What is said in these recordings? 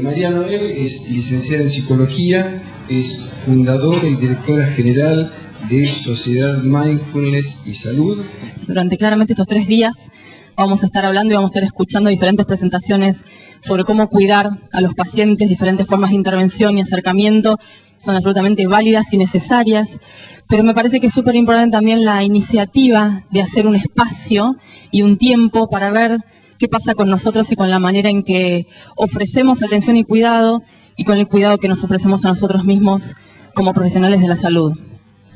María Noel es licenciada en Psicología, es fundadora y directora general de Sociedad Mindfulness y Salud. Durante claramente estos 3 días vamos a estar hablando y vamos a estar escuchando diferentes presentaciones sobre cómo cuidar a los pacientes, diferentes formas de intervención y acercamiento. Son absolutamente válidas y necesarias, pero me parece que es súper importante también la iniciativa de hacer un espacio y un tiempo para ver qué pasa con nosotros y con la manera en que ofrecemos atención y cuidado, y con el cuidado que nos ofrecemos a nosotros mismos como profesionales de la salud.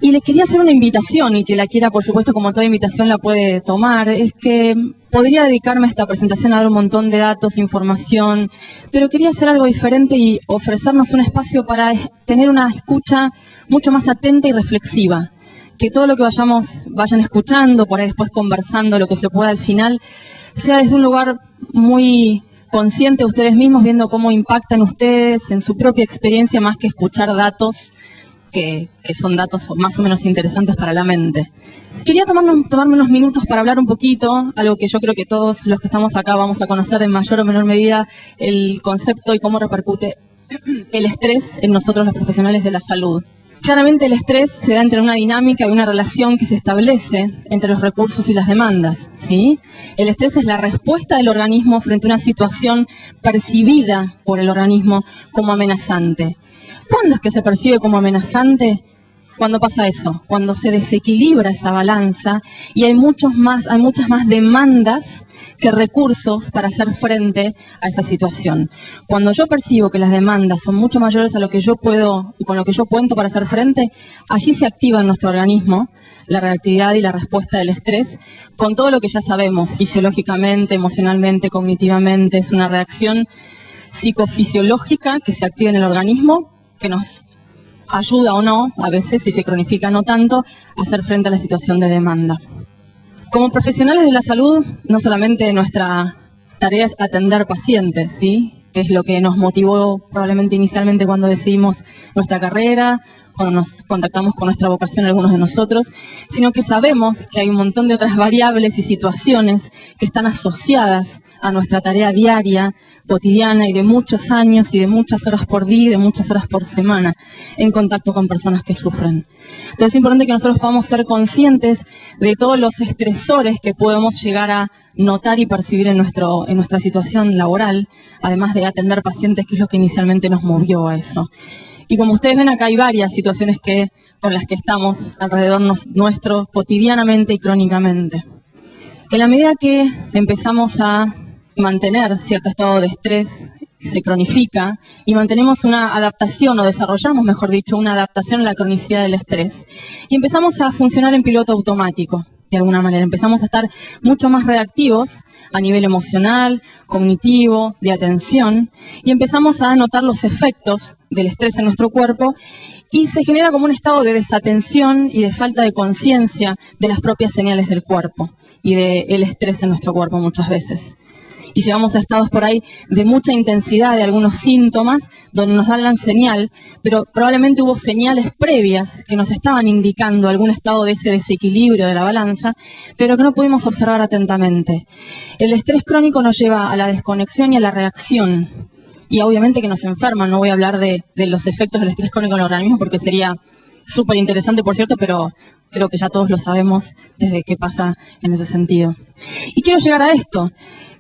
Y les quería hacer una invitación, y que la quiera, por supuesto, como toda invitación la puede tomar, es que podría dedicarme a esta presentación a dar un montón de datos, información, pero quería hacer algo diferente y ofrecernos un espacio para tener una escucha mucho más atenta y reflexiva. Que todo lo que vayan escuchando, por ahí después conversando lo que se pueda al final, sea desde un lugar muy consciente de ustedes mismos, viendo cómo impactan ustedes en su propia experiencia, más que escuchar datos que son datos más o menos interesantes para la mente. Quería tomarme unos minutos para hablar un poquito, algo que yo creo que todos los que estamos acá vamos a conocer en mayor o menor medida, el concepto y cómo repercute el estrés en nosotros los profesionales de la salud. Claramente el estrés se da entre una dinámica y una relación que se establece entre los recursos y las demandas, ¿sí? El estrés es la respuesta del organismo frente a una situación percibida por el organismo como amenazante. ¿Cuándo es que se percibe como amenazante? Cuando pasa eso, cuando se desequilibra esa balanza y hay muchas más demandas que recursos para hacer frente a esa situación. Cuando yo percibo que las demandas son mucho mayores a lo que yo puedo y con lo que yo cuento para hacer frente, allí se activa en nuestro organismo la reactividad y la respuesta del estrés con todo lo que ya sabemos, fisiológicamente, emocionalmente, cognitivamente. Es una reacción psicofisiológica que se activa en el organismo, que nos ayuda o no, a veces, si se cronifica no tanto, a hacer frente a la situación de demanda. Como profesionales de la salud, no solamente nuestra tarea es atender pacientes, ¿sí? Que es lo que nos motivó probablemente inicialmente cuando decidimos nuestra carrera, cuando nos contactamos con nuestra vocación algunos de nosotros, sino que sabemos que hay un montón de otras variables y situaciones que están asociadas a nuestra tarea diaria, cotidiana y de muchos años y de muchas horas por día y de muchas horas por semana en contacto con personas que sufren. Entonces es importante que nosotros podamos ser conscientes de todos los estresores que podemos llegar a notar y percibir en nuestra situación laboral, además de atender pacientes, que es lo que inicialmente nos movió a eso. Y como ustedes ven, acá hay varias situaciones con las que estamos alrededor nuestro cotidianamente y crónicamente. En la medida que empezamos a mantener cierto estado de estrés, se cronifica, y mantenemos una adaptación, o desarrollamos, mejor dicho, una adaptación a la cronicidad del estrés, y empezamos a funcionar en piloto automático, de alguna manera. Empezamos a estar mucho más reactivos a nivel emocional, cognitivo, de atención, y empezamos a notar los efectos del estrés en nuestro cuerpo, y se genera como un estado de desatención y de falta de conciencia de las propias señales del cuerpo y del estrés en nuestro cuerpo muchas veces. Y llegamos a estados por ahí de mucha intensidad de algunos síntomas, donde nos dan la señal, pero probablemente hubo señales previas que nos estaban indicando algún estado de ese desequilibrio de la balanza, pero que no pudimos observar atentamente. El estrés crónico nos lleva a la desconexión y a la reacción, y obviamente que nos enferma. No voy a hablar de los efectos del estrés crónico en el organismo, porque sería súper interesante, por cierto, pero creo que ya todos lo sabemos desde qué pasa en ese sentido. Y quiero llegar a esto.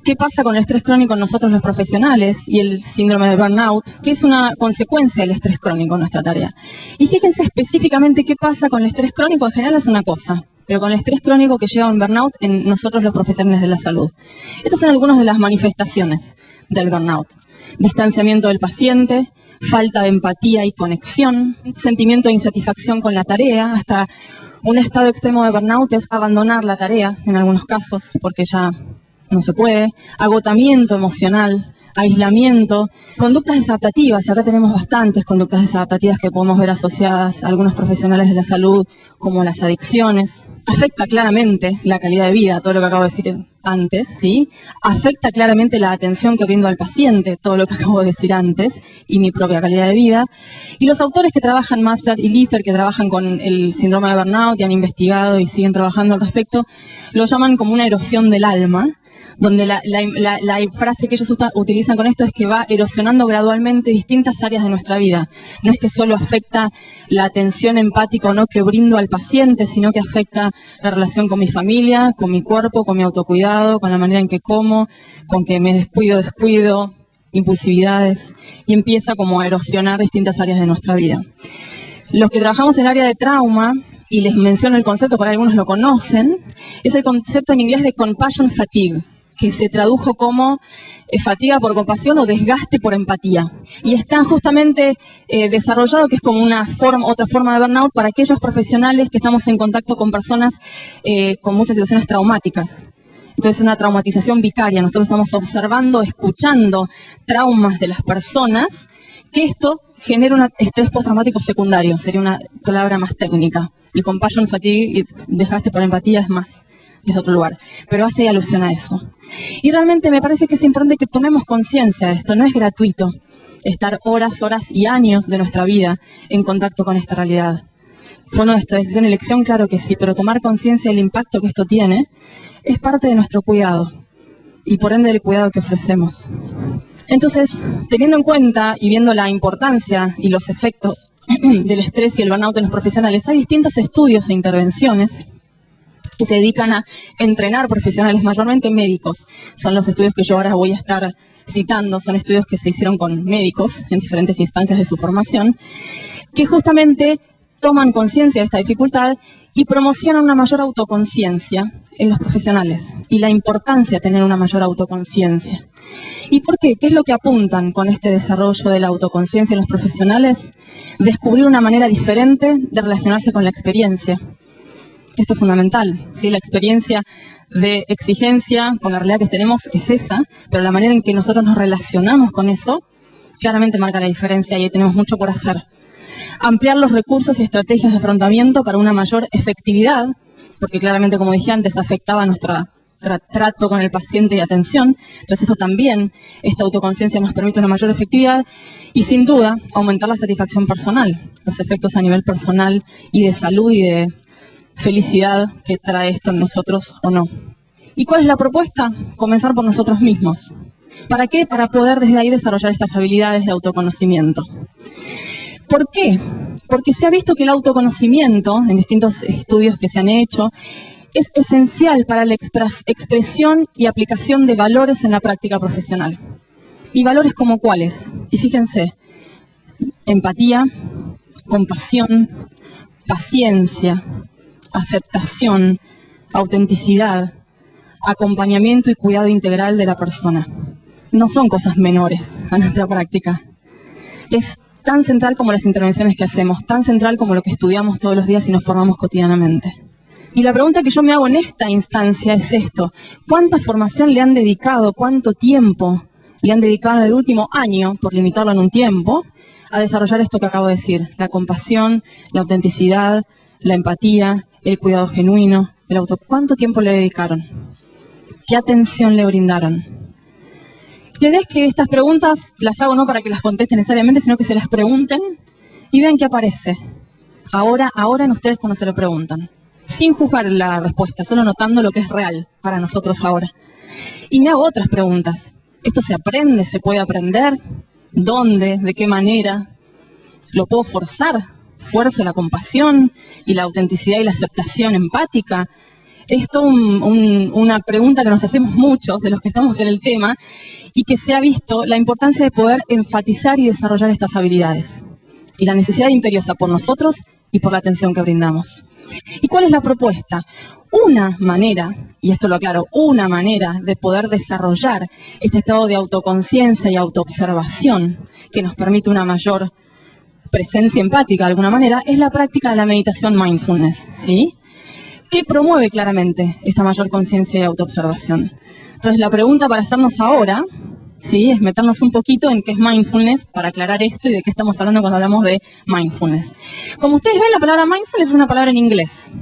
¿Qué pasa con el estrés crónico en nosotros los profesionales y el síndrome de burnout? Que es una consecuencia del estrés crónico en nuestra tarea. Y fíjense específicamente qué pasa con el estrés crónico. En general es una cosa, pero con el estrés crónico que lleva a un burnout en nosotros los profesionales de la salud. Estas son algunas de las manifestaciones del burnout. Distanciamiento del paciente, falta de empatía y conexión, sentimiento de insatisfacción con la tarea, hasta un estado extremo de burnout es abandonar la tarea en algunos casos, porque ya no se puede, agotamiento emocional, aislamiento, conductas desadaptativas, y acá tenemos bastantes conductas desadaptativas que podemos ver asociadas a algunos profesionales de la salud, como las adicciones. Afecta claramente la calidad de vida, todo lo que acabo de decir antes, ¿sí? Afecta claramente la atención que brindo al paciente, todo lo que acabo de decir antes, y mi propia calidad de vida. Y los autores que trabajan, Maslach y Lither, que trabajan con el síndrome de burnout y han investigado y siguen trabajando al respecto, lo llaman como una erosión del alma, donde la frase que ellos utilizan con esto es que va erosionando gradualmente distintas áreas de nuestra vida. No es que solo afecta la atención empática o no que brindo al paciente, sino que afecta la relación con mi familia, con mi cuerpo, con mi autocuidado, con la manera en que como, con que me descuido, impulsividades, y empieza como a erosionar distintas áreas de nuestra vida. Los que trabajamos en el área de trauma, y les menciono el concepto, para algunos lo conocen, es el concepto en inglés de compassion fatigue, que se tradujo como fatiga por compasión o desgaste por empatía. Y está justamente desarrollado, que es como otra forma de burnout para aquellos profesionales que estamos en contacto con personas con muchas situaciones traumáticas. Entonces es una traumatización vicaria. Nosotros estamos observando, escuchando traumas de las personas, que esto genera un estrés postraumático secundario, sería una palabra más técnica. El compassion fatigue y desgaste por empatía es más desde otro lugar, pero hace alusión a eso. Y realmente me parece que es importante que tomemos conciencia de esto. No es gratuito estar horas y años de nuestra vida en contacto con esta realidad. ¿Fue nuestra decisión y elección? Claro que sí, pero tomar conciencia del impacto que esto tiene es parte de nuestro cuidado y por ende del cuidado que ofrecemos. Entonces, teniendo en cuenta y viendo la importancia y los efectos del estrés y el burnout en los profesionales, hay distintos estudios e intervenciones que se dedican a entrenar profesionales, mayormente médicos. Son los estudios que yo ahora voy a estar citando, son estudios que se hicieron con médicos en diferentes instancias de su formación, que justamente toman conciencia de esta dificultad y promocionan una mayor autoconciencia en los profesionales y la importancia de tener una mayor autoconciencia. ¿Y por qué? ¿Qué es lo que apuntan con este desarrollo de la autoconciencia en los profesionales? Descubrir una manera diferente de relacionarse con la experiencia. Esto es fundamental, ¿sí? La experiencia de exigencia con la realidad que tenemos es esa, pero la manera en que nosotros nos relacionamos con eso claramente marca la diferencia y ahí tenemos mucho por hacer. Ampliar los recursos y estrategias de afrontamiento para una mayor efectividad, porque claramente, como dije antes, afectaba nuestro trato con el paciente y atención. Entonces esto también, esta autoconciencia nos permite una mayor efectividad y sin duda aumentar la satisfacción personal, los efectos a nivel personal y de salud y de felicidad que trae esto en nosotros o no. ¿Y cuál es la propuesta? Comenzar por nosotros mismos. ¿Para qué? Para poder desde ahí desarrollar estas habilidades de autoconocimiento. ¿Por qué? Porque se ha visto que el autoconocimiento, en distintos estudios que se han hecho, es esencial para la expresión y aplicación de valores en la práctica profesional. ¿Y valores como cuáles? Y fíjense, empatía, compasión, paciencia, aceptación, autenticidad, acompañamiento y cuidado integral de la persona. No son cosas menores a nuestra práctica. Es tan central como las intervenciones que hacemos, tan central como lo que estudiamos todos los días y nos formamos cotidianamente. Y la pregunta que yo me hago en esta instancia es esto: ¿cuánta formación le han dedicado, cuánto tiempo le han dedicado en el último año, por limitarlo en un tiempo, a desarrollar esto que acabo de decir? La compasión, la autenticidad, la empatía, el cuidado genuino, el ¿Cuánto tiempo le dedicaron? ¿Qué atención le brindaron? La idea es que estas preguntas las hago no para que las contesten necesariamente, sino que se las pregunten y vean qué aparece. Ahora en ustedes cuando se lo preguntan. Sin juzgar la respuesta, solo notando lo que es real para nosotros ahora. Y me hago otras preguntas. ¿Esto se aprende? ¿Se puede aprender? ¿Dónde? ¿De qué manera? ¿Lo puedo forzar? ¿Fuerzo la compasión y la autenticidad y la aceptación empática? Esto es una pregunta que nos hacemos muchos de los que estamos en el tema y que se ha visto la importancia de poder enfatizar y desarrollar estas habilidades y la necesidad imperiosa por nosotros y por la atención que brindamos. ¿Y cuál es la propuesta? Una manera, y esto lo aclaro, una manera de poder desarrollar este estado de autoconciencia y autoobservación que nos permite una mayor presencia empática de alguna manera es la práctica de la meditación mindfulness, ¿sí? Que promueve claramente esta mayor conciencia y autoobservación. Entonces la pregunta para hacernos ahora, ¿sí?, es meternos un poquito en qué es mindfulness para aclarar esto y de qué estamos hablando cuando hablamos de mindfulness. Como ustedes ven, la palabra mindfulness es una palabra en inglés.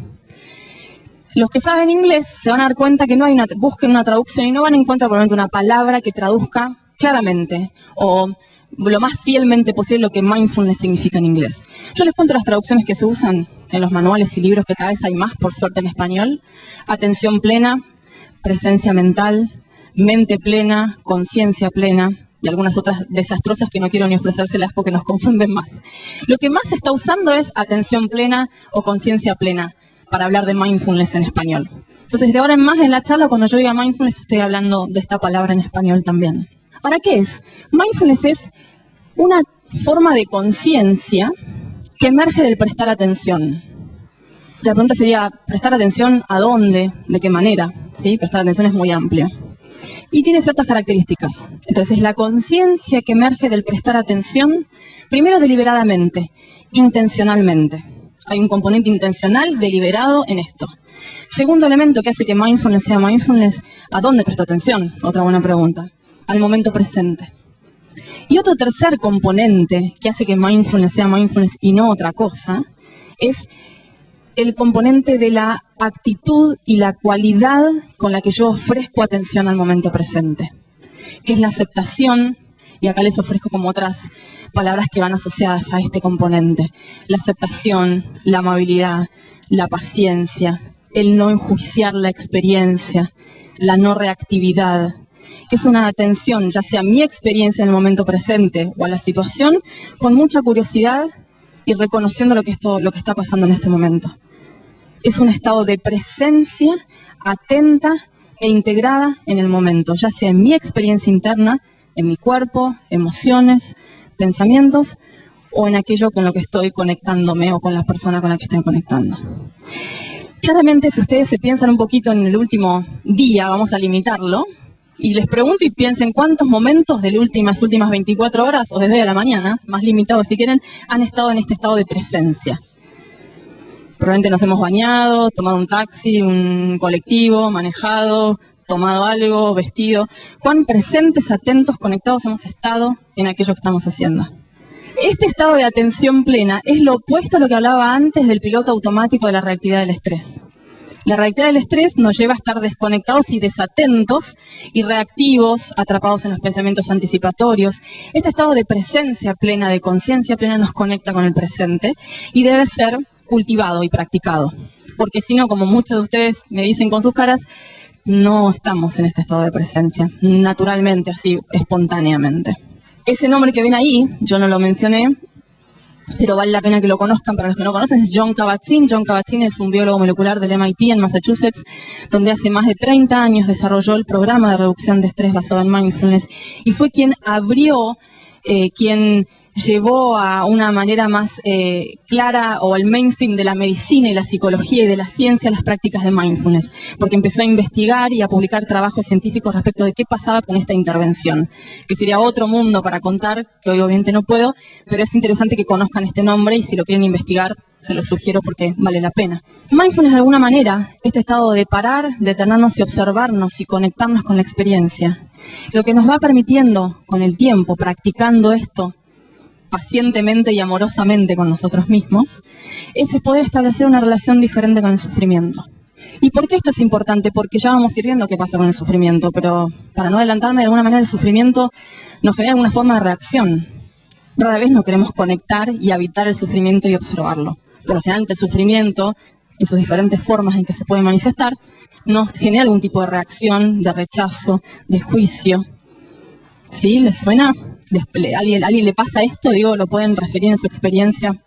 Los que saben inglés se van a dar cuenta que no hay busquen una traducción y no van a encontrar probablemente una palabra que traduzca claramente o lo más fielmente posible lo que mindfulness significa en inglés. Yo les cuento las traducciones que se usan en los manuales y libros, que cada vez hay más, por suerte, en español. Atención plena, presencia mental, mente plena, conciencia plena y algunas otras desastrosas que no quiero ni ofrecérselas porque nos confunden más. Lo que más se está usando es atención plena o conciencia plena para hablar de mindfulness en español. Entonces, de ahora en más en la charla, cuando yo diga mindfulness, estoy hablando de esta palabra en español también. ¿Para qué es? Mindfulness es una forma de conciencia que emerge del prestar atención. La pregunta sería, ¿prestar atención a dónde? ¿De qué manera? ¿Sí? Prestar atención es muy amplio. Y tiene ciertas características. Entonces, la conciencia que emerge del prestar atención, primero deliberadamente, intencionalmente. Hay un componente intencional, deliberado en esto. Segundo elemento que hace que mindfulness sea mindfulness, ¿a dónde presto atención? Otra buena pregunta. Al momento presente. Y otro tercer componente que hace que mindfulness sea mindfulness y no otra cosa, es el componente de la actitud y la cualidad con la que yo ofrezco atención al momento presente, que es la aceptación, y acá les ofrezco como otras palabras que van asociadas a este componente, la aceptación, la amabilidad, la paciencia, el no enjuiciar la experiencia, la no reactividad. Es una atención, ya sea a mi experiencia en el momento presente o a la situación, con mucha curiosidad y reconociendo lo que está pasando en este momento. Es un estado de presencia atenta e integrada en el momento, ya sea en mi experiencia interna, en mi cuerpo, emociones, pensamientos, o en aquello con lo que estoy conectándome o con la persona con la que estoy conectando. Claramente, si ustedes se piensan un poquito en el último día, vamos a limitarlo, y les pregunto y piensen cuántos momentos de las últimas 24 horas o desde hoy a la mañana, más limitado si quieren, han estado en este estado de presencia. Probablemente nos hemos bañado, tomado un taxi, un colectivo, manejado, tomado algo, vestido. ¿Cuán presentes, atentos, conectados hemos estado en aquello que estamos haciendo? Este estado de atención plena es lo opuesto a lo que hablaba antes del piloto automático de la reactividad del estrés. La reactividad del estrés nos lleva a estar desconectados y desatentos y reactivos, atrapados en los pensamientos anticipatorios. Este estado de presencia plena, de conciencia plena, nos conecta con el presente y debe ser cultivado y practicado. Porque si no, como muchos de ustedes me dicen con sus caras, no estamos en este estado de presencia, naturalmente, así, espontáneamente. Ese nombre que ven ahí, yo no lo mencioné, pero vale la pena que lo conozcan. Para los que no conocen, es Jon Kabat-Zinn. Jon Kabat-Zinn es un biólogo molecular del MIT en Massachusetts, donde hace más de 30 años desarrolló el programa de reducción de estrés basado en mindfulness y fue quien abrió, quien llevó a una manera más clara o al mainstream de la medicina y la psicología y de la ciencia las prácticas de mindfulness, porque empezó a investigar y a publicar trabajos científicos respecto de qué pasaba con esta intervención, que sería otro mundo para contar, que hoy obviamente no puedo, pero es interesante que conozcan este nombre y si lo quieren investigar, se lo sugiero porque vale la pena. Mindfulness, de alguna manera, este estado de parar, detenernos y observarnos y conectarnos con la experiencia, lo que nos va permitiendo con el tiempo, practicando esto, pacientemente y amorosamente con nosotros mismos, es poder establecer una relación diferente con el sufrimiento. ¿Y por qué esto es importante? Porque ya vamos a ir viendo qué pasa con el sufrimiento, pero para no adelantarme, de alguna manera el sufrimiento nos genera alguna forma de reacción. Rara vez no queremos conectar y habitar el sufrimiento y observarlo. Por lo general, el sufrimiento, en sus diferentes formas en que se puede manifestar, nos genera algún tipo de reacción, de rechazo, de juicio. ¿Sí? ¿Les suena? ¿A alguien le pasa esto? Digo, lo pueden referir en su experiencia.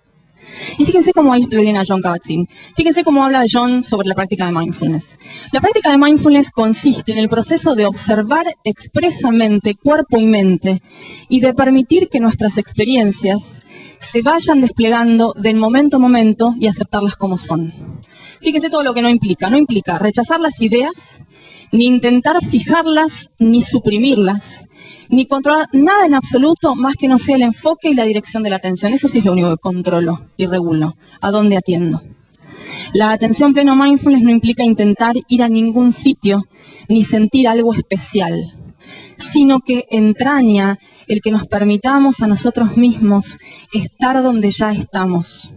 Y fíjense cómo ahí lo viene a Jon Kabat-Zinn. Fíjense cómo habla Jon sobre la práctica de mindfulness. La práctica de mindfulness consiste en el proceso de observar expresamente cuerpo y mente y de permitir que nuestras experiencias se vayan desplegando de momento a momento y aceptarlas como son. Fíjense todo lo que no implica. No implica rechazar las ideas, ni intentar fijarlas, ni suprimirlas, ni controlar nada en absoluto más que no sea el enfoque y la dirección de la atención. Eso sí es lo único que controlo y regulo, a dónde atiendo. La atención pleno mindfulness no implica intentar ir a ningún sitio ni sentir algo especial, sino que entraña el que nos permitamos a nosotros mismos estar donde ya estamos,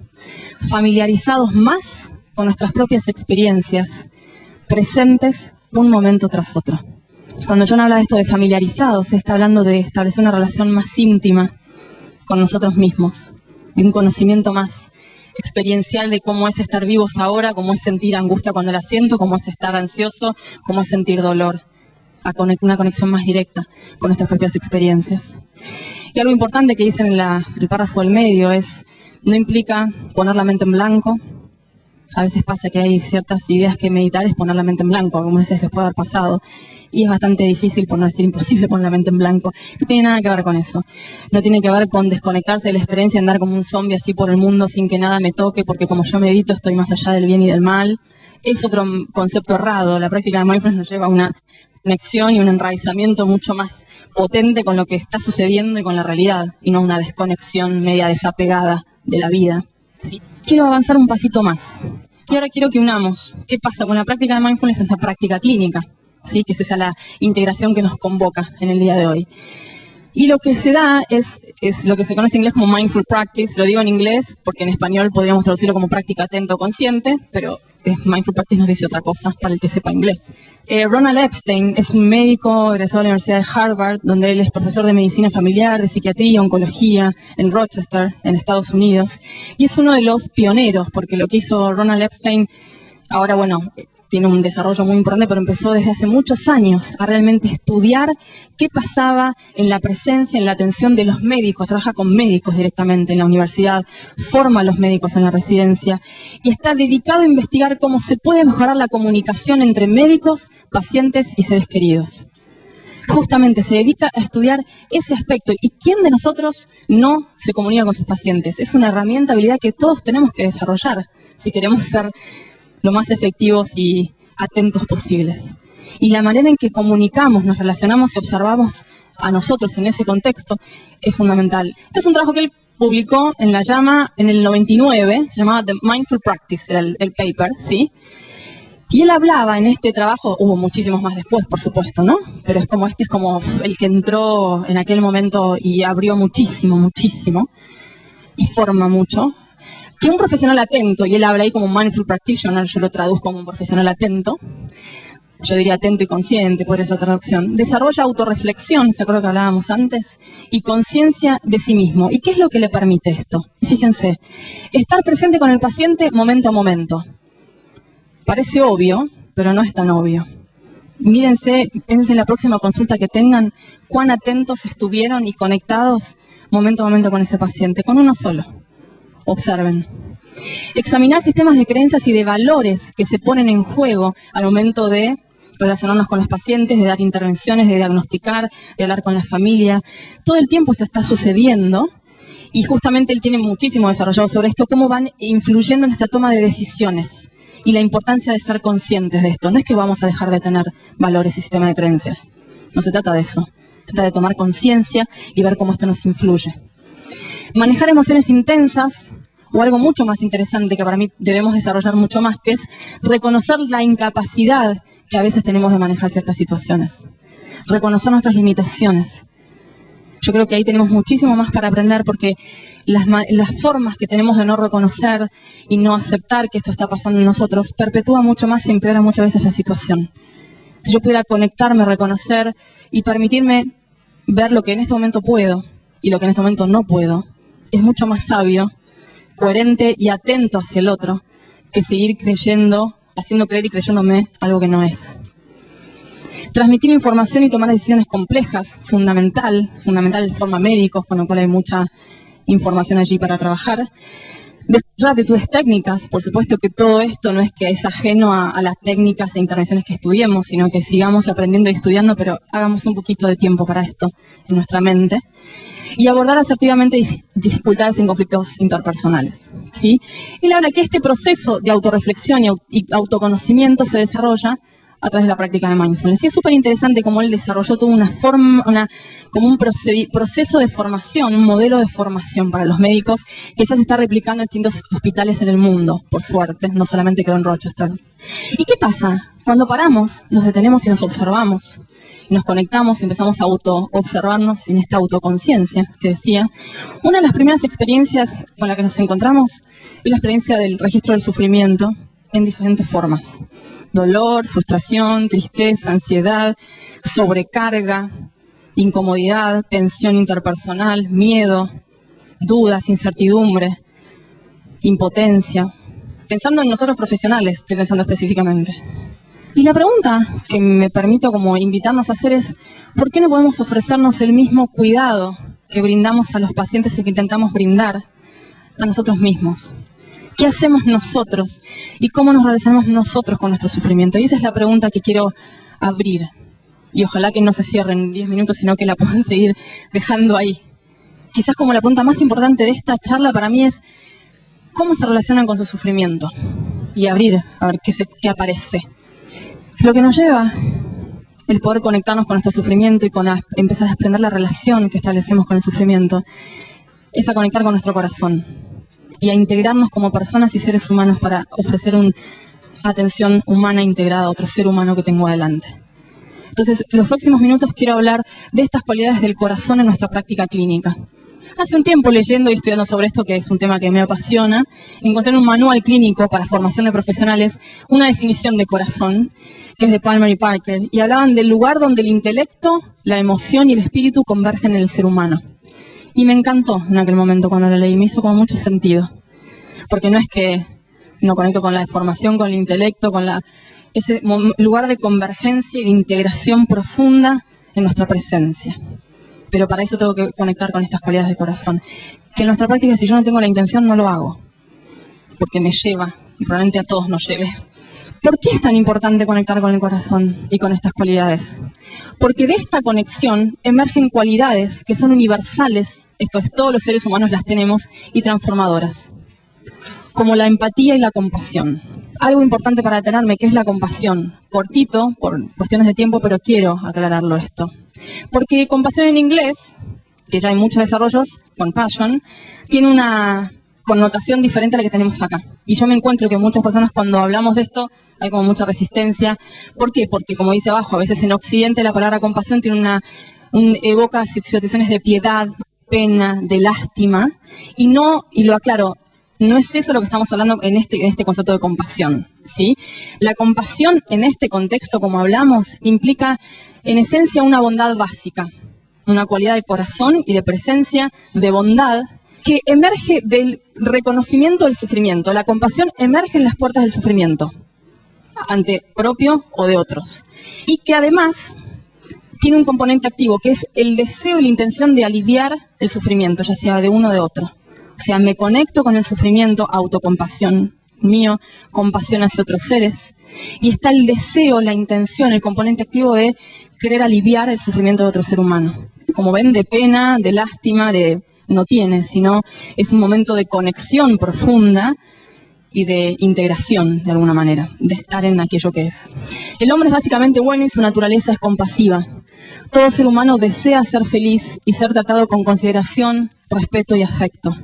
familiarizados más con nuestras propias experiencias, presentes un momento tras otro. Cuando Jon habla de esto de familiarizados, se está hablando de establecer una relación más íntima con nosotros mismos, de un conocimiento más experiencial de cómo es estar vivos ahora, cómo es sentir angustia cuando la siento, cómo es estar ansioso, cómo es sentir dolor. a una conexión más directa con nuestras propias experiencias. Y algo importante que dicen en el párrafo del medio es, no implica poner la mente en blanco. A veces pasa que hay ciertas ideas que meditar es poner la mente en blanco, algunas veces les puede haber pasado, y es bastante difícil, por no decir imposible, poner la mente en blanco. No tiene nada que ver con eso. No tiene que ver con desconectarse de la experiencia, andar como un zombie así por el mundo sin que nada me toque, porque como yo medito estoy más allá del bien y del mal. Es otro concepto errado. La práctica de mindfulness nos lleva a una conexión y un enraizamiento mucho más potente con lo que está sucediendo y con la realidad, y no una desconexión media desapegada de la vida, ¿sí? Quiero avanzar un pasito más. Y ahora quiero que unamos qué pasa con la práctica de mindfulness en la práctica clínica, ¿sí? Que es esa la integración que nos convoca en el día de hoy. Y lo que se da es lo que se conoce en inglés como mindful practice. Lo digo en inglés porque en español podríamos traducirlo como práctica atento consciente, pero mindful practice nos dice otra cosa para el que sepa inglés. Ronald Epstein es un médico egresado de la Universidad de Harvard, donde él es profesor de medicina familiar, de psiquiatría, oncología, en Rochester, en Estados Unidos. Y es uno de los pioneros, porque lo que hizo Ronald Epstein, ahora, bueno, tiene un desarrollo muy importante, pero empezó desde hace muchos años a realmente estudiar qué pasaba en la presencia, en la atención de los médicos. Trabaja con médicos directamente en la universidad, forma a los médicos en la residencia y está dedicado a investigar cómo se puede mejorar la comunicación entre médicos, pacientes y seres queridos. Justamente se dedica a estudiar ese aspecto. ¿Y quién de nosotros no se comunica con sus pacientes? Es una herramienta, habilidad que todos tenemos que desarrollar si queremos ser lo más efectivos y atentos posibles. Y la manera en que comunicamos, nos relacionamos y observamos a nosotros en ese contexto es fundamental. Este es un trabajo que él publicó en La Llama en el 99, se llamaba The Mindful Practice, era el paper, ¿sí? Y él hablaba en este trabajo, hubo muchísimos más después, por supuesto, ¿no? Pero es como este es como el que entró en aquel momento y abrió muchísimo, muchísimo, y forma mucho. Que un profesional atento, y él habla ahí como mindful practitioner, yo lo traduzco como un profesional atento, yo diría atento y consciente por esa traducción, desarrolla autorreflexión, ¿se acuerdan que hablábamos antes? Y conciencia de sí mismo. ¿Y qué es lo que le permite esto? Fíjense, estar presente con el paciente momento a momento. Parece obvio, pero no es tan obvio. Mírense, piensen en la próxima consulta que tengan, cuán atentos estuvieron y conectados momento a momento con ese paciente, con uno solo. Observen. Examinar sistemas de creencias y de valores que se ponen en juego al momento de relacionarnos con los pacientes, de dar intervenciones, de diagnosticar, de hablar con la familia. Todo el tiempo esto está sucediendo y justamente él tiene muchísimo desarrollado sobre esto, cómo van influyendo en nuestra toma de decisiones y la importancia de ser conscientes de esto. No es que vamos a dejar de tener valores y sistemas de creencias. No se trata de eso. Se trata de tomar conciencia y ver cómo esto nos influye. Manejar emociones intensas, o algo mucho más interesante que para mí debemos desarrollar mucho más, que es reconocer la incapacidad que a veces tenemos de manejar ciertas situaciones. Reconocer nuestras limitaciones. Yo creo que ahí tenemos muchísimo más para aprender porque las formas que tenemos de no reconocer y no aceptar que esto está pasando en nosotros perpetúa mucho más y empeora muchas veces la situación. Si yo pudiera conectarme, reconocer y permitirme ver lo que en este momento puedo y lo que en este momento no puedo, es mucho más sabio, coherente y atento hacia el otro que seguir creyendo, haciendo creer y creyéndome algo que no es. Transmitir información y tomar decisiones complejas, fundamental de forma médicos, con lo cual hay mucha información allí para trabajar. Desarrollar actitudes técnicas, por supuesto que todo esto no es que es ajeno a las técnicas e intervenciones que estudiemos, sino que sigamos aprendiendo y estudiando, pero hagamos un poquito de tiempo para esto en nuestra mente. Y abordar asertivamente dificultades en conflictos interpersonales, ¿sí? Él habla que este proceso de autorreflexión y autoconocimiento se desarrolla a través de la práctica de mindfulness. Y es súper interesante cómo él desarrolló toda una forma, como un proceso de formación, un modelo de formación para los médicos que ya se está replicando en distintos hospitales en el mundo, por suerte, no solamente quedó en Rochester. ¿Y qué pasa? Cuando paramos, nos detenemos y nos observamos, y nos conectamos y empezamos a auto-observarnos en esta autoconciencia que decía, una de las primeras experiencias con la que nos encontramos es la experiencia del registro del sufrimiento en diferentes formas. Dolor, frustración, tristeza, ansiedad, sobrecarga, incomodidad, tensión interpersonal, miedo, dudas, incertidumbre, impotencia. Pensando en nosotros profesionales, estoy pensando específicamente. Y la pregunta que me permito como invitarnos a hacer es, ¿por qué no podemos ofrecernos el mismo cuidado que brindamos a los pacientes y que intentamos brindar a nosotros mismos? ¿Qué hacemos nosotros y cómo nos relacionamos nosotros con nuestro sufrimiento? Y esa es la pregunta que quiero abrir. Y ojalá que no se cierren en 10 minutos, sino que la puedan seguir dejando ahí. Quizás como la pregunta más importante de esta charla para mí es, ¿cómo se relacionan con su sufrimiento? Y abrir, a ver qué aparece. Lo que nos lleva el poder conectarnos con nuestro sufrimiento y empezar a desprender la relación que establecemos con el sufrimiento, es a conectar con nuestro corazón y a integrarnos como personas y seres humanos para ofrecer una atención humana integrada a otro ser humano que tengo adelante. Entonces, en los próximos minutos quiero hablar de estas cualidades del corazón en nuestra práctica clínica. Hace un tiempo leyendo y estudiando sobre esto, que es un tema que me apasiona, encontré en un manual clínico para formación de profesionales una definición de corazón, que es de Palmer y Parker, y hablaban del lugar donde el intelecto, la emoción y el espíritu convergen en el ser humano. Y me encantó en aquel momento cuando la leí, me hizo como mucho sentido, porque no es que no conecto con la formación, con el intelecto, con ese lugar de convergencia y de integración profunda en nuestra presencia. Pero para eso tengo que conectar con estas cualidades de corazón. Que en nuestra práctica, si yo no tengo la intención, no lo hago. Porque me lleva, y probablemente a todos nos lleve. ¿Por qué es tan importante conectar con el corazón y con estas cualidades? Porque de esta conexión emergen cualidades que son universales, esto es, todos los seres humanos las tenemos, y transformadoras. Como la empatía y la compasión. Algo importante para detenerme, que es la compasión. Cortito, por cuestiones de tiempo, pero quiero aclararlo esto. Porque compasión en inglés, que ya hay muchos desarrollos, compassion, tiene una connotación diferente a la que tenemos acá. Y yo me encuentro que muchas personas cuando hablamos de esto hay como mucha resistencia. ¿Por qué? Porque como dice abajo, a veces en Occidente la palabra compasión tiene evoca situaciones de piedad, pena, de lástima, y lo aclaro, no es eso lo que estamos hablando en este concepto de compasión, ¿sí? La compasión en este contexto, como hablamos, implica en esencia una bondad básica, una cualidad de corazón y de presencia, de bondad, que emerge del reconocimiento del sufrimiento. La compasión emerge en las puertas del sufrimiento, ante propio o de otros. Y que además tiene un componente activo, que es el deseo y la intención de aliviar el sufrimiento, ya sea de uno o de otro. O sea, me conecto con el sufrimiento, autocompasión mío, compasión hacia otros seres. Y está el deseo, la intención, el componente activo de querer aliviar el sufrimiento de otro ser humano. Como ven, de pena, de lástima, no tiene, sino es un momento de conexión profunda y de integración, de alguna manera, de estar en aquello que es. El hombre es básicamente bueno y su naturaleza es compasiva. Todo ser humano desea ser feliz y ser tratado con consideración, respeto y afecto.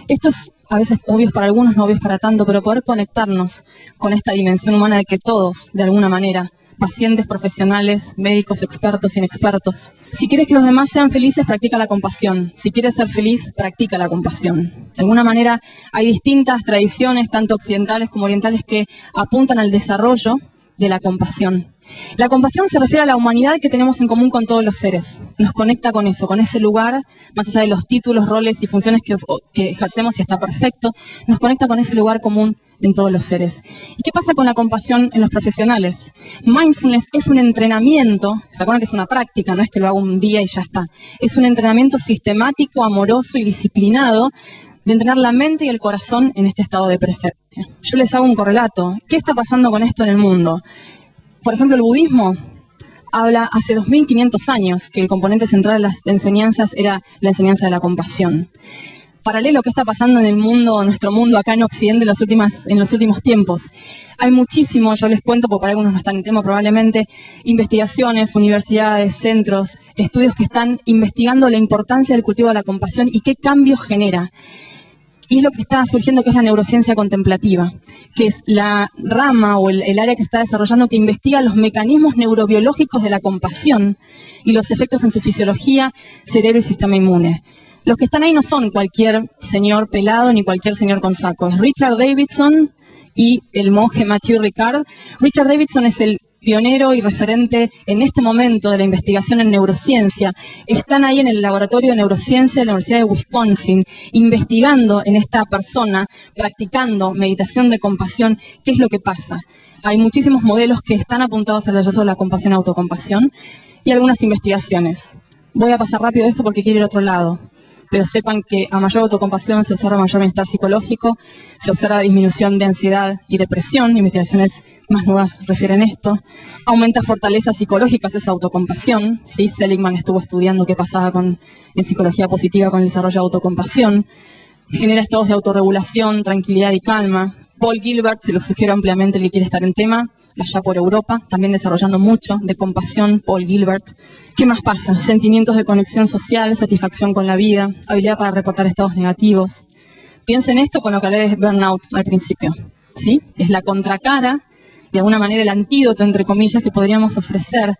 Esto es a veces obvio para algunos, no obvio para tanto, pero poder conectarnos con esta dimensión humana de que todos, de alguna manera, pacientes, profesionales, médicos, expertos, inexpertos. Si quieres que los demás sean felices, practica la compasión. Si quieres ser feliz, practica la compasión. De alguna manera, hay distintas tradiciones, tanto occidentales como orientales, que apuntan al desarrollo de la compasión. La compasión se refiere a la humanidad que tenemos en común con todos los seres. Nos conecta con eso, con ese lugar, más allá de los títulos, roles y funciones que ejercemos, y está perfecto, nos conecta con ese lugar común en todos los seres. ¿Y qué pasa con la compasión en los profesionales? Mindfulness es un entrenamiento, ¿se acuerdan que es una práctica? No es que lo hago un día y ya está. Es un entrenamiento sistemático, amoroso y disciplinado de entrenar la mente y el corazón en este estado de presencia. Yo les hago un correlato. ¿Qué está pasando con esto en el mundo? Por ejemplo, el budismo habla hace 2500 años que el componente central de las enseñanzas era la enseñanza de la compasión. Paralelo a qué está pasando en el mundo, nuestro mundo acá en Occidente en los últimos tiempos. Hay muchísimo, yo les cuento, porque para algunos no están en tema probablemente, investigaciones, universidades, centros, estudios que están investigando la importancia del cultivo de la compasión y qué cambios genera. Y es lo que está surgiendo, que es la neurociencia contemplativa, que es la rama o el área que está desarrollando que investiga los mecanismos neurobiológicos de la compasión y los efectos en su fisiología, cerebro y sistema inmune. Los que están ahí no son cualquier señor pelado ni cualquier señor con saco. Es Richard Davidson y el monje Mathieu Ricard. Richard Davidson es el pionero y referente en este momento de la investigación en neurociencia. Están ahí en el laboratorio de neurociencia de la Universidad de Wisconsin, investigando en esta persona, practicando meditación de compasión, qué es lo que pasa. Hay muchísimos modelos que están apuntados al hallazgo de la compasión y autocompasión y algunas investigaciones. Voy a pasar rápido esto porque quiero ir a otro lado, pero sepan que a mayor autocompasión se observa mayor bienestar psicológico, se observa disminución de ansiedad y depresión, investigaciones más nuevas refieren esto, aumenta fortaleza psicológica, eso es autocompasión, ¿sí? Seligman estuvo estudiando qué pasaba en psicología positiva con el desarrollo de autocompasión, genera estados de autorregulación, tranquilidad y calma. Paul Gilbert, se lo sugiero ampliamente el que quiere estar en tema, allá por Europa, también desarrollando mucho de compasión, Paul Gilbert. ¿Qué más pasa? Sentimientos de conexión social, satisfacción con la vida, habilidad para reportar estados negativos. Piensen esto con lo que hablé de burnout al principio, ¿sí? Es la contracara, de alguna manera el antídoto, entre comillas, que podríamos ofrecer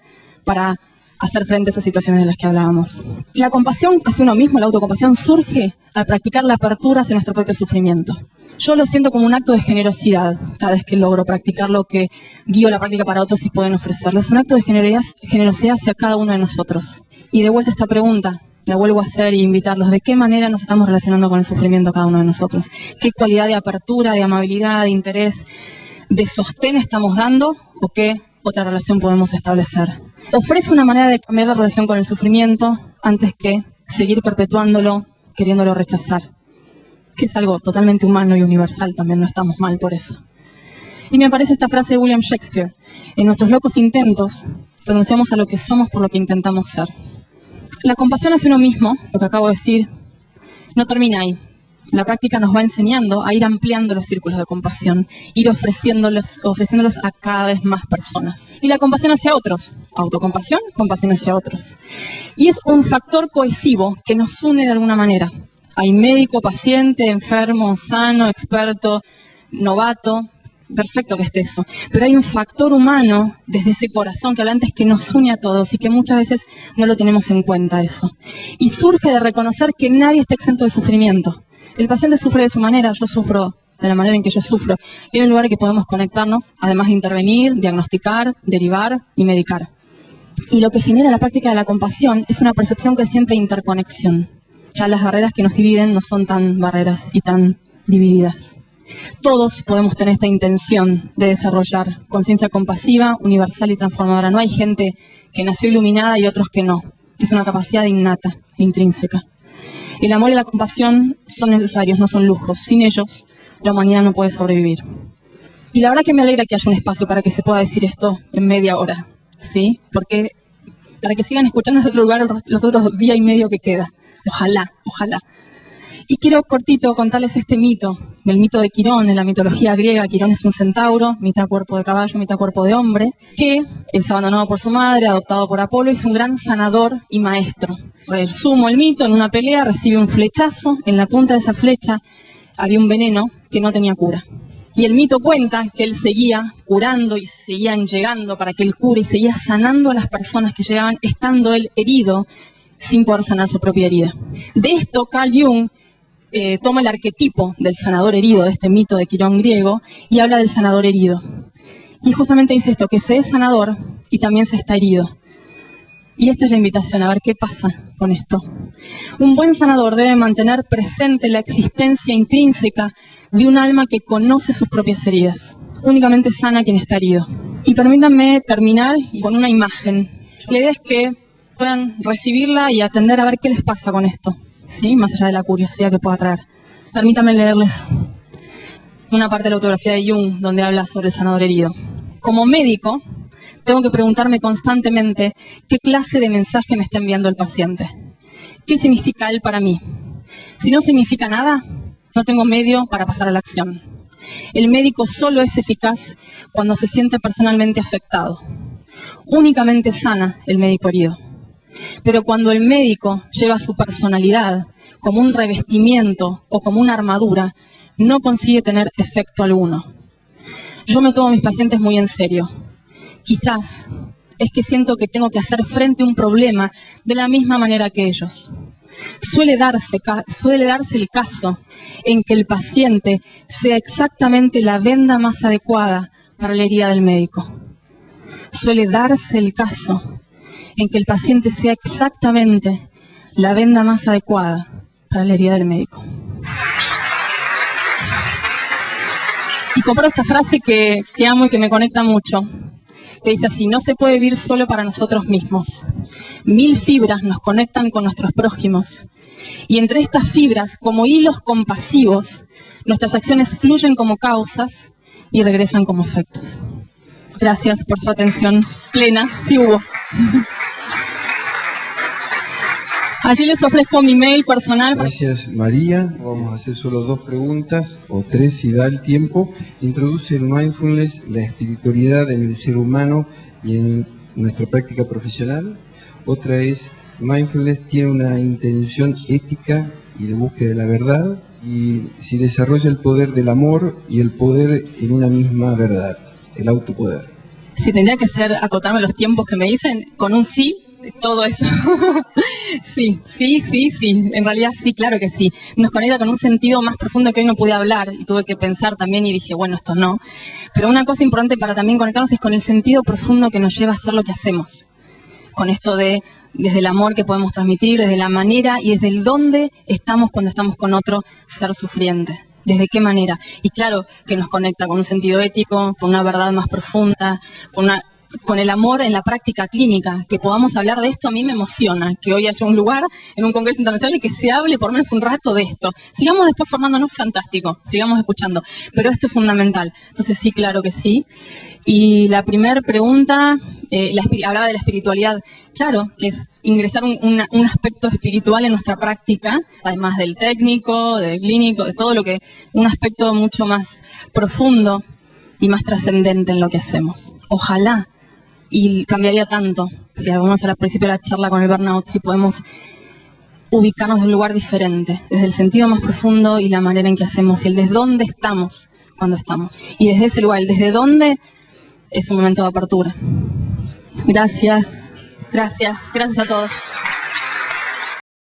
para hacer frente a esas situaciones de las que hablábamos. La compasión hacia uno mismo, la autocompasión, surge al practicar la apertura hacia nuestro propio sufrimiento. Yo lo siento como un acto de generosidad cada vez que logro practicar lo que guío la práctica para otros y pueden ofrecerlo. Es un acto de generosidad hacia cada uno de nosotros. Y de vuelta a esta pregunta, la vuelvo a hacer y invitarlos. ¿De qué manera nos estamos relacionando con el sufrimiento cada uno de nosotros? ¿Qué cualidad de apertura, de amabilidad, de interés, de sostén estamos dando? ¿O qué otra relación podemos establecer? Ofrece una manera de cambiar la relación con el sufrimiento antes que seguir perpetuándolo, queriéndolo rechazar, que es algo totalmente humano y universal, también no estamos mal por eso. Y me aparece esta frase de William Shakespeare: en nuestros locos intentos, renunciamos a lo que somos por lo que intentamos ser. La compasión hacia uno mismo, lo que acabo de decir, no termina ahí. La práctica nos va enseñando a ir ampliando los círculos de compasión, ir ofreciéndolos a cada vez más personas. Y la compasión hacia otros, autocompasión, compasión hacia otros. Y es un factor cohesivo que nos une de alguna manera. Hay médico, paciente, enfermo, sano, experto, novato, perfecto que esté eso. Pero hay un factor humano desde ese corazón que hablé antes que nos une a todos y que muchas veces no lo tenemos en cuenta eso. Y surge de reconocer que nadie está exento de sufrimiento. El paciente sufre de su manera, yo sufro de la manera en que yo sufro. Y hay un lugar que podemos conectarnos, además de intervenir, diagnosticar, derivar y medicar. Y lo que genera la práctica de la compasión es una percepción creciente de interconexión. Ya las barreras que nos dividen no son tan barreras y tan divididas. Todos podemos tener esta intención de desarrollar conciencia compasiva, universal y transformadora. No hay gente que nació iluminada y otros que no. Es una capacidad innata e intrínseca. El amor y la compasión son necesarios, no son lujos. Sin ellos, la humanidad no puede sobrevivir. Y la verdad que me alegra que haya un espacio para que se pueda decir esto en media hora, ¿sí? Porque para que sigan escuchando desde otro lugar los otros día y medio que queda. Ojalá, ojalá. Y quiero cortito contarles este mito, el mito de Quirón, en la mitología griega. Quirón es un centauro, mitad cuerpo de caballo, mitad cuerpo de hombre, que es abandonado por su madre, adoptado por Apolo, y es un gran sanador y maestro. Resumo el mito: en una pelea recibe un flechazo, en la punta de esa flecha había un veneno que no tenía cura. Y el mito cuenta que él seguía curando y seguían llegando para que él cure y seguía sanando a las personas que llegaban estando él herido sin poder sanar su propia herida. De esto Carl Jung toma el arquetipo del sanador herido, de este mito de Quirón griego, y habla del sanador herido. Y justamente dice esto, que se es sanador y también se está herido. Y esta es la invitación, a ver qué pasa con esto. Un buen sanador debe mantener presente la existencia intrínseca de un alma que conoce sus propias heridas. Únicamente sana quien está herido. Y permítanme terminar con una imagen. La idea es que puedan recibirla y atender a ver qué les pasa con esto, ¿sí? Más allá de la curiosidad que pueda traer. Permítanme leerles una parte de la autografía de Jung donde habla sobre el sanador herido. Como médico, tengo que preguntarme constantemente qué clase de mensaje me está enviando el paciente. ¿Qué significa él para mí? Si no significa nada, no tengo medio para pasar a la acción. El médico solo es eficaz cuando se siente personalmente afectado. Únicamente sana el médico herido. Pero cuando el médico lleva su personalidad como un revestimiento o como una armadura, no consigue tener efecto alguno. Yo me tomo a mis pacientes muy en serio. Quizás es que siento que tengo que hacer frente a un problema de la misma manera que ellos. Suele darse el caso en que el paciente sea exactamente la venda más adecuada para la herida del médico. Suele darse el caso en que el paciente sea exactamente la venda más adecuada para la herida del médico. Y compro esta frase que amo y que me conecta mucho, que dice así: no se puede vivir solo para nosotros mismos. 1000 fibras nos conectan con nuestros prójimos. Y entre estas fibras, como hilos compasivos, nuestras acciones fluyen como causas y regresan como efectos. Gracias por su atención plena, sí hubo. Allí les ofrezco mi mail personal. Gracias, María. Vamos a hacer solo 2 preguntas, o 3 si da el tiempo. ¿Introduce el mindfulness la espiritualidad en el ser humano y en nuestra práctica profesional? Otra es: mindfulness tiene una intención ética y de búsqueda de la verdad, y si desarrolla el poder del amor y el poder en una misma verdad, el autopoder. Si tendría que acotarme los tiempos que me dicen, con un sí, todo eso. Sí. En realidad sí, claro que sí. Nos conecta con un sentido más profundo que hoy no pude hablar y tuve que pensar también y dije, bueno, esto no. Pero una cosa importante para también conectarnos es con el sentido profundo que nos lleva a hacer lo que hacemos. Con esto desde el amor que podemos transmitir, desde la manera y desde el dónde estamos cuando estamos con otro ser sufriente. ¿Desde qué manera? Y claro que nos conecta con un sentido ético, con una verdad más profunda, con el amor en la práctica clínica. Que podamos hablar de esto a mí me emociona, que hoy haya un lugar en un congreso internacional y que se hable por lo menos un rato de esto. Sigamos después formándonos, fantástico, sigamos escuchando, pero esto es fundamental. Entonces sí, claro que sí. Y la primera pregunta, hablaba de la espiritualidad. Claro, que es ingresar un aspecto espiritual en nuestra práctica, además del técnico, del clínico, de todo lo que, un aspecto mucho más profundo y más trascendente en lo que hacemos. Ojalá. Y cambiaría tanto, si vamos al principio de la charla con el burnout, si podemos ubicarnos en un lugar diferente, desde el sentido más profundo y la manera en que hacemos, y el desde dónde estamos cuando estamos. Y desde ese lugar, el desde dónde, es un momento de apertura. Gracias a todos.